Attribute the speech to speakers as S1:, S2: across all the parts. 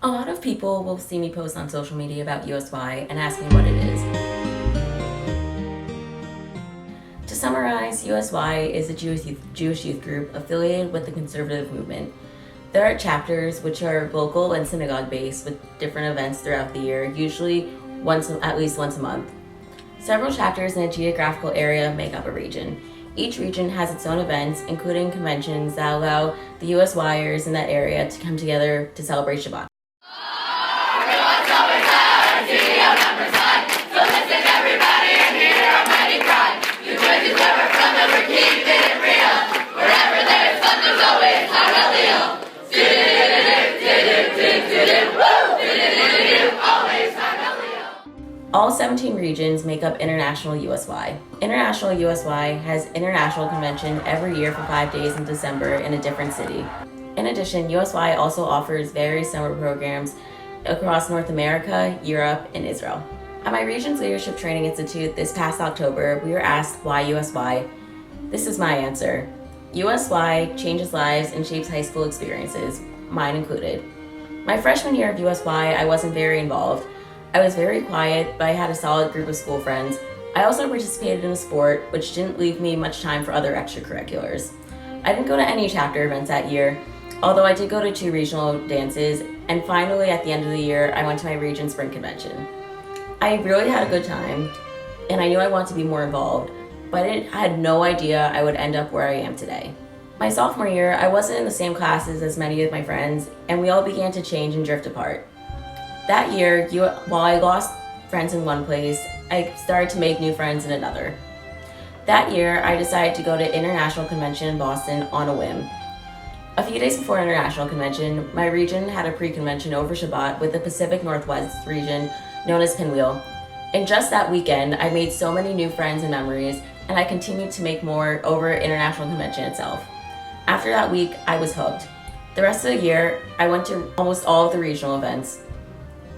S1: A lot of people will see me post on social media about USY and ask me what it is. To summarize, USY is a Jewish youth group affiliated with the conservative movement. There are chapters which are local and synagogue based with different events throughout the year, usually at least once a month. Several chapters in a geographical area make up a region. Each region has its own events, including conventions that allow the USYers in that area to come together to celebrate Shabbat. All 17 regions make up International USY. International USY has International Convention every year for 5 days in December in a different city. In addition, USY also offers various summer programs across North America, Europe, and Israel. At my region's Leadership Training Institute this past October, we were asked why USY. This is my answer. USY changes lives and shapes high school experiences, mine included. My freshman year of USY, I wasn't very involved. I was very quiet, but I had a solid group of school friends. I also participated in a sport, which didn't leave me much time for other extracurriculars. I didn't go to any chapter events that year, although I did go to 2 regional dances, and finally at the end of the year, I went to my region spring convention. I really had a good time, and I knew I wanted to be more involved, but I had no idea I would end up where I am today. My sophomore year, I wasn't in the same classes as many of my friends, and we all began to change and drift apart. That year, while I lost friends in one place, I started to make new friends in another. That year, I decided to go to International Convention in Boston on a whim. A few days before International Convention, my region had a pre-convention over Shabbat with the Pacific Northwest region known as Pinwheel. And just that weekend, I made so many new friends and memories, and I continued to make more over International Convention itself. After that week, I was hooked. The rest of the year, I went to almost all of the regional events.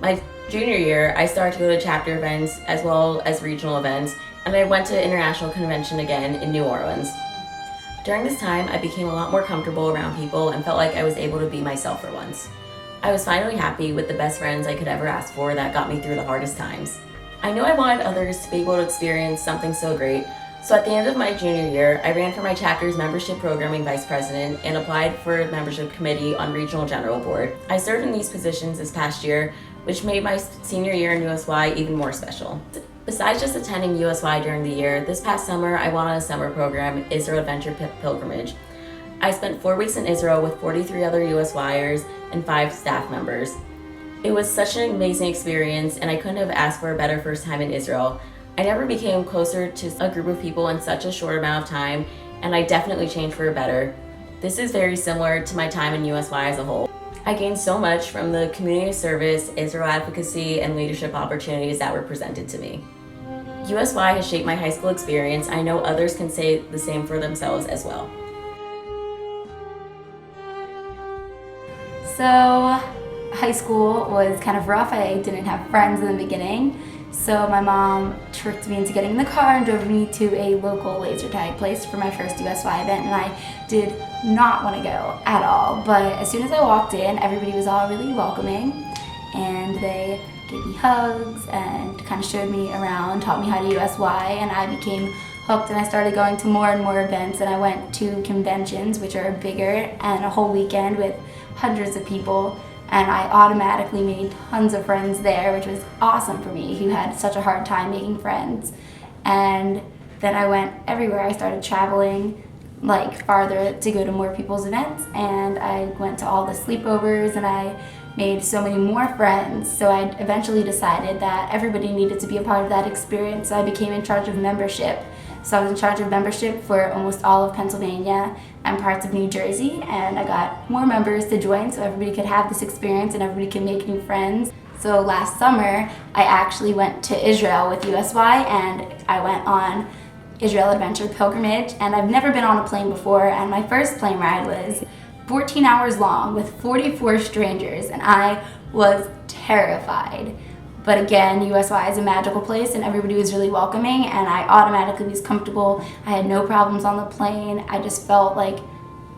S1: My junior year, I started to go to chapter events as well as regional events, and I went to International Convention again in New Orleans. During this time, I became a lot more comfortable around people and felt like I was able to be myself for once. I was finally happy with the best friends I could ever ask for that got me through the hardest times. I knew I wanted others to be able to experience something so great, so at the end of my junior year, I ran for my chapter's membership programming vice president and applied for a membership committee on regional general board. I served in these positions this past year, which made my senior year in USY even more special. Besides just attending USY during the year, this past summer I went on a summer program, Israel Adventure Pilgrimage. I spent 4 weeks in Israel with 43 other USYers and 5 staff members. It was such an amazing experience, and I couldn't have asked for a better first time in Israel. I never became closer to a group of people in such a short amount of time, and I definitely changed for the better. This is very similar to my time in USY as a whole. I gained so much from the community service, Israel advocacy, and leadership opportunities that were presented to me. USY has shaped my high school experience. I know others can say the same for themselves as well.
S2: So, high school was kind of rough. I didn't have friends in the beginning. So my mom tricked me into getting in the car and drove me to a local laser tag place for my first USY event, and I did not want to go at all. But as soon as I walked in, everybody was all really welcoming, and they gave me hugs and kind of showed me around, taught me how to USY, and I became hooked, and I started going to more and more events, and I went to conventions, which are bigger, and a whole weekend with hundreds of people. And I automatically made tons of friends there, which was awesome for me, who had such a hard time making friends. And then I went everywhere. I started traveling farther to go to more people's events, and I went to all the sleepovers, and I made so many more friends. So I eventually decided that everybody needed to be a part of that experience, so I became in charge of membership. So I was in charge of membership for almost all of Pennsylvania and parts of New Jersey, and I got more members to join so everybody could have this experience and everybody could make new friends. So last summer, I actually went to Israel with USY, and I went on Israel Adventure Pilgrimage, and I've never been on a plane before, and my first plane ride was 14 hours long with 44 strangers, and I was terrified. But again, USY is a magical place, and everybody was really welcoming, and I automatically was comfortable. I had no problems on the plane. I just felt like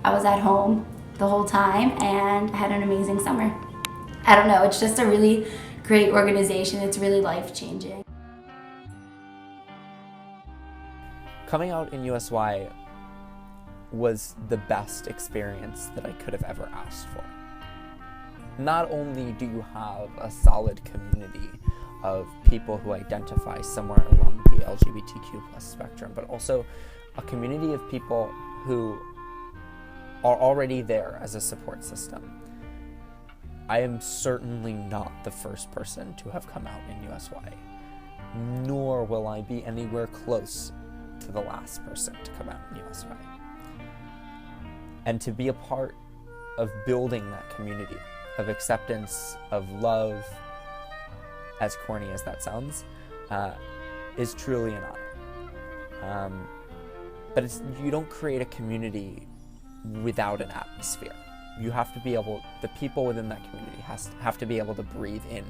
S2: I was at home the whole time, and I had an amazing summer. I don't know, it's just a really great organization. It's really life-changing.
S3: Coming out in USY was the best experience that I could have ever asked for. Not only do you have a solid community of people who identify somewhere along the LGBTQ+ spectrum, but also a community of people who are already there as a support system. I am certainly not the first person to have come out in USY, nor will I be anywhere close to the last person to come out in USY. And to be a part of building that community of acceptance, of love, as corny as that sounds, is truly an honor. But you don't create a community without an atmosphere. You have to be able, the people within that community have to be able to breathe in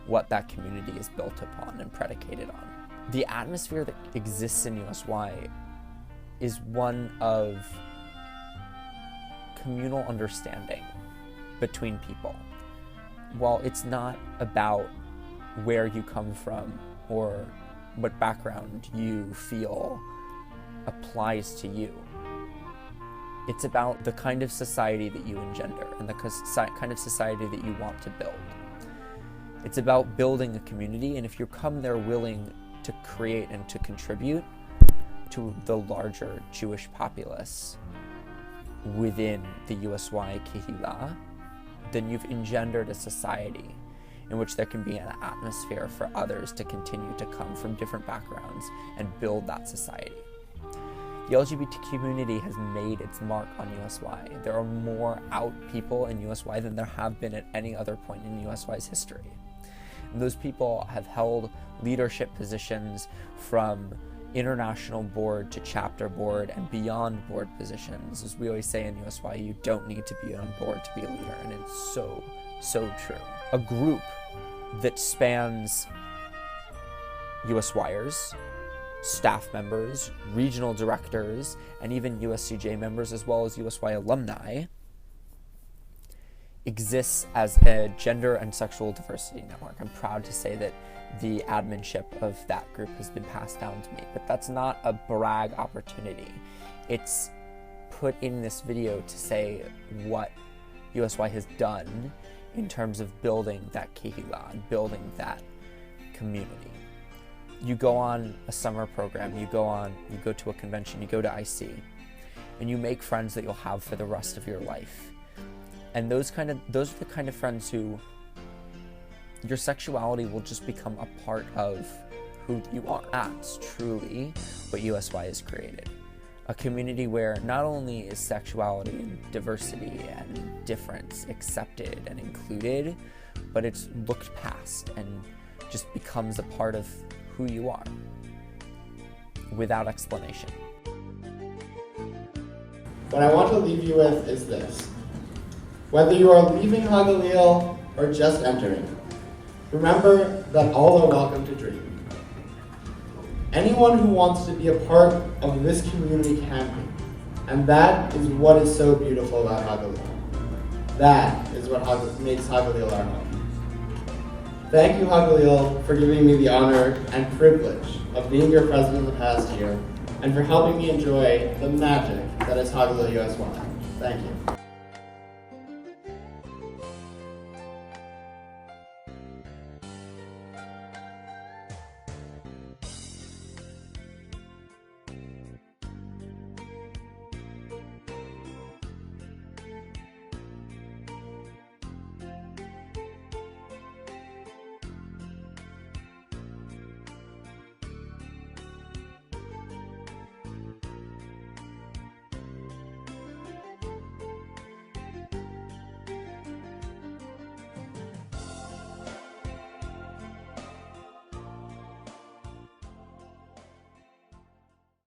S3: what that community is built upon and predicated on. The atmosphere that exists in USY is one of communal understanding between people. While it's not about where you come from or what background you feel applies to you, it's about the kind of society that you engender and the kind of society that you want to build. It's about building a community, and if you come there willing to create and to contribute to the larger Jewish populace within the USY Kehillah, then you've engendered a society in which there can be an atmosphere for others to continue to come from different backgrounds and build that society. The LGBT community has made its mark on USY. There are more out people in USY than there have been at any other point in USY's history. And those people have held leadership positions from international board to chapter board and beyond board positions. As we always say in USY, you don't need to be on board to be a leader, and it's so, so true. A group that spans USYers, staff members, regional directors, and even USCJ members, as well as USY alumni, exists as a gender and sexual diversity network. I'm proud to say that the adminship of that group has been passed down to me, but that's not a brag opportunity. It's put in this video to say what USY has done in terms of building that kehillah and building that community. You go on a summer program, you go to a convention, you go to IC, and you make friends that you'll have for the rest of your life. And those are the kind of friends who your sexuality will just become a part of who you are. That's truly what USY has created. A community where not only is sexuality and diversity and difference accepted and included, but it's looked past and just becomes a part of who you are without explanation.
S4: What I want to leave you with is this. Whether you are leaving Hagalil or just entering, remember that all are welcome to dream. Anyone who wants to be a part of this community can be, and that is what is so beautiful about Hagalil. That is what makes Hagalil our home. Thank you, Hagalil, for giving me the honor and privilege of being your president the past year, and for helping me enjoy the magic that is Hagalil USY. Thank you.